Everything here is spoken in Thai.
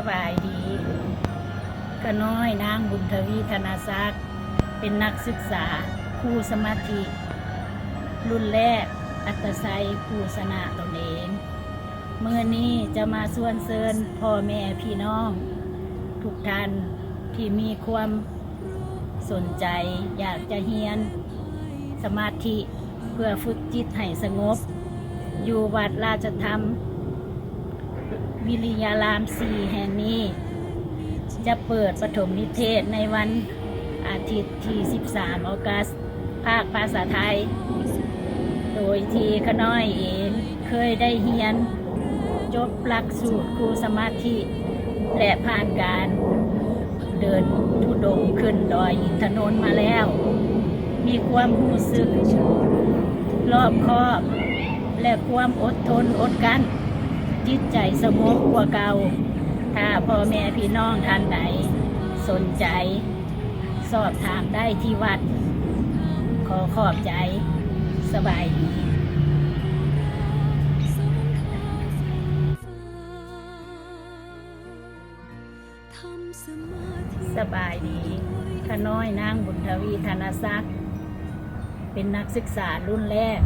บายดีก็น้อยนางบุญทวีธนาศักดิ์เป็นนักศึกษาครูสมาธิรุ่นแรกอัตไซครูสนะตนเองเมื่อนี้จะมาส่วนเสริญพ่อแม่พี่น้องทุกท่านที่มีความสนใจอยากจะเฮียนสมาธิเพื่อฝึกจิตให้สงบอยู่วัดราชธรรมวิริยาราม4แห่งนี้จะเปิดปฐมนิเทศในวันอาทิตย์ที่13 ออกัสภาคภาษาไทยโดยที่ขน้อยเองเคยได้เรียนจบหลักสูตรครูสมาธิและผ่านการเดินธุดงค์ขึ้นดอยอินทนนท์มาแล้วมีความรู้สึกรอบคอบและความอดทนอดกั้นจิตใจสงบกว่าเก่าถ้าพ่อแม่พี่น้องท่านใดสนใจสอบถามได้ที่วัดขอขอบใจสบายดีสบายดีข้าน้อยนางบุญทวีธนศักดิ์เป็นนักศึกษารุ่นแรก